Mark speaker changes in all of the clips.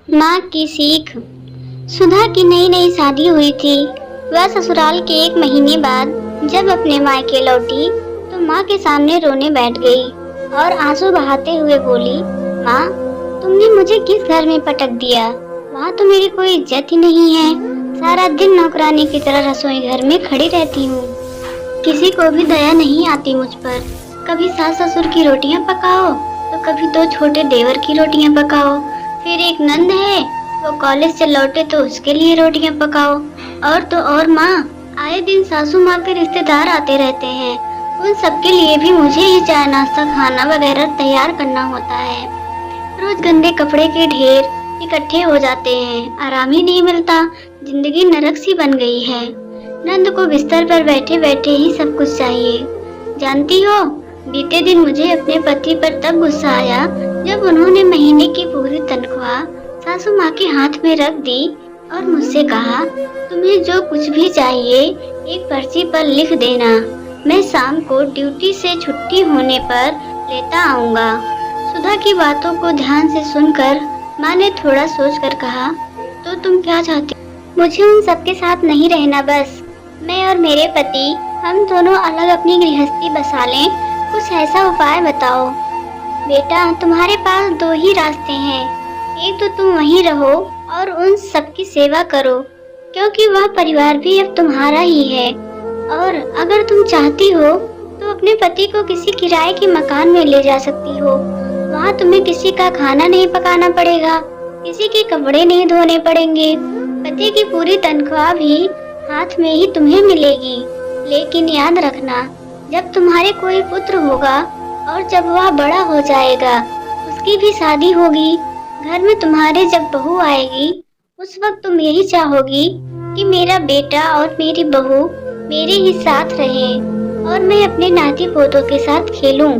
Speaker 1: माँ की सीख। सुधा की नई नई शादी हुई थी। वह ससुराल के 1 महीने बाद जब अपने मायके लौटी तो माँ के सामने रोने बैठ गई और आंसू बहाते हुए बोली, माँ, तुमने मुझे किस घर में पटक दिया? वहाँ तो मेरी कोई इज्जत ही नहीं है। सारा दिन नौकरानी की तरह रसोई घर में खड़ी रहती हूँ। किसी को भी दया नहीं आती मुझ पर। कभी सास ससुर की रोटियाँ पकाओ तो कभी 2 छोटे देवर की रोटियाँ पकाओ। फिर एक नंद है, वो कॉलेज से लौटे तो उसके लिए रोटियां पकाओ। और तो और माँ, आए दिन सासू माँ के रिश्तेदार आते रहते हैं। उन सबके लिए भी मुझे ही चाय नाश्ता खाना वगैरह तैयार करना होता है। रोज गंदे कपड़े के ढेर इकट्ठे हो जाते हैं, आराम ही नहीं मिलता। जिंदगी नरक सी बन गई है। नंद को बिस्तर पर बैठे बैठे ही सब कुछ चाहिए। जानती हो, बीते दिन मुझे अपने पति पर तब गुस्सा आया जब उन्होंने महीने की पूरी तनख्वाह सासू माँ के हाथ में रख दी और मुझसे कहा, तुम्हें जो कुछ भी चाहिए एक पर्ची पर लिख देना, मैं शाम को ड्यूटी से छुट्टी होने पर लेता आऊँगा। सुधा की बातों को ध्यान से सुनकर माँ ने थोड़ा सोचकर कहा, तो तुम क्या चाहती? मुझे उन सबके साथ नहीं रहना, बस मैं और मेरे पति हम दोनों अलग अपनी गृहस्थी बसा लें। कुछ ऐसा उपाय बताओ। बेटा, तुम्हारे पास 2 ही रास्ते हैं। एक तो तुम वहीं रहो और उन सबकी सेवा करो, क्योंकि वह परिवार भी अब तुम्हारा ही है। और अगर तुम चाहती हो तो अपने पति को किसी किराए के मकान में ले जा सकती हो। वहाँ तुम्हें किसी का खाना नहीं पकाना पड़ेगा, किसी के कपड़े नहीं धोने पड़ेंगे। पति की पूरी तनख्वाह भी हाथ में ही तुम्हें मिलेगी। लेकिन याद रखना, जब तुम्हारे कोई पुत्र होगा और जब वह बड़ा हो जाएगा, उसकी भी शादी होगी, घर में तुम्हारे जब बहू आएगी, उस वक्त तुम यही चाहोगी कि मेरा बेटा और मेरी बहू मेरे ही साथ रहे और मैं अपने नाती पोतों के साथ खेलूं।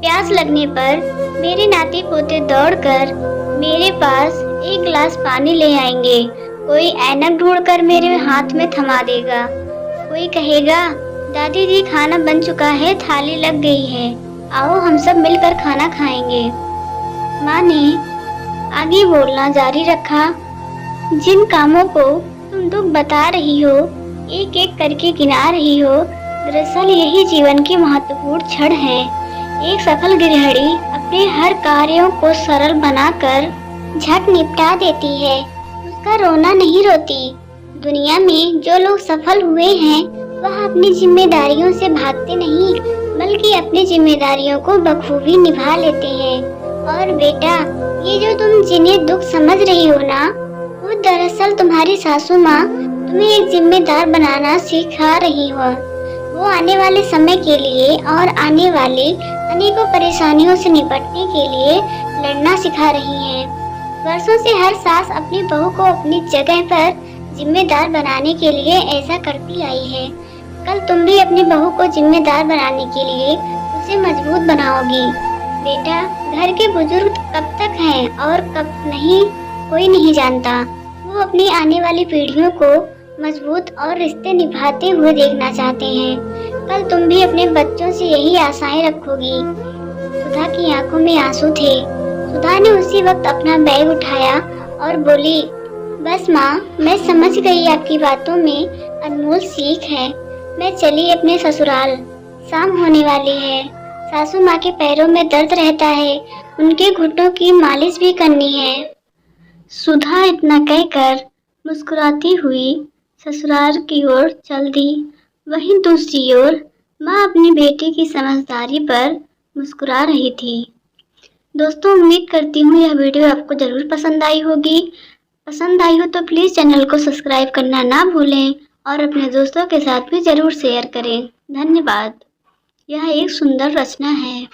Speaker 1: प्यास लगने पर मेरे नाती पोते दौड़कर मेरे पास 1 गिलास पानी ले आएंगे। कोई ऐनक ढूंढकर मेरे हाथ में थमा देगा। कोई कहेगा, दादी जी खाना बन चुका है, थाली लग गई है, आओ हम सब मिलकर खाना खाएंगे। माँ ने आगे बोलना जारी रखा, जिन कामों को तुम दुख बता रही हो, एक एक करके गिना रही हो, दरअसल यही जीवन की महत्वपूर्ण क्षण है। एक सफल गृहिणी अपने हर कार्यों को सरल बनाकर झट निपटा देती है, उसका रोना नहीं रोती। दुनिया में जो लोग सफल हुए हैं वह अपनी जिम्मेदारियों से भागते नहीं, बल्कि अपनी जिम्मेदारियों को बखूबी निभा लेते हैं। और बेटा, ये जो तुम जिन्हें दुख समझ रही हो ना, वो दरअसल तुम्हारी सासू माँ तुम्हें एक जिम्मेदार बनाना सिखा रही हो। वो आने वाले समय के लिए और आने वाले अनेकों परेशानियों से निपटने के लिए लड़ना सिखा रही हैं। वर्षों से हर सास अपनी बहू को अपनी जगह पर जिम्मेदार बनाने के लिए ऐसा करती आई है। कल तुम भी अपनी बहू को जिम्मेदार बनाने के लिए उसे मजबूत बनाओगी। बेटा, घर के बुजुर्ग कब तक हैं और कब नहीं, कोई नहीं जानता। वो अपनी आने वाली पीढ़ियों को मजबूत और रिश्ते निभाते हुए देखना चाहते हैं। कल तुम भी अपने बच्चों से यही आशाएं रखोगी। सुधा की आंखों में आंसू थे। सुधा ने उसी वक्त अपना बैग उठाया और बोली, बस माँ, मैं समझ गई आपकी बातों में अनमोल सीख है। मैं चली अपने ससुराल, शाम होने वाली है। सासू माँ के पैरों में दर्द रहता है, उनके घुटनों की मालिश भी करनी है। सुधा इतना कहकर मुस्कुराती हुई ससुराल की ओर चल दी। वहीं दूसरी ओर माँ अपनी बेटी की समझदारी पर मुस्कुरा रही थी। दोस्तों, उम्मीद करती हूँ यह वीडियो आपको जरूर पसंद आई होगी। पसंद आई हो तो प्लीज़ चैनल को सब्सक्राइब करना ना भूलें और अपने दोस्तों के साथ भी जरूर शेयर करें। धन्यवाद। यह एक सुंदर रचना है।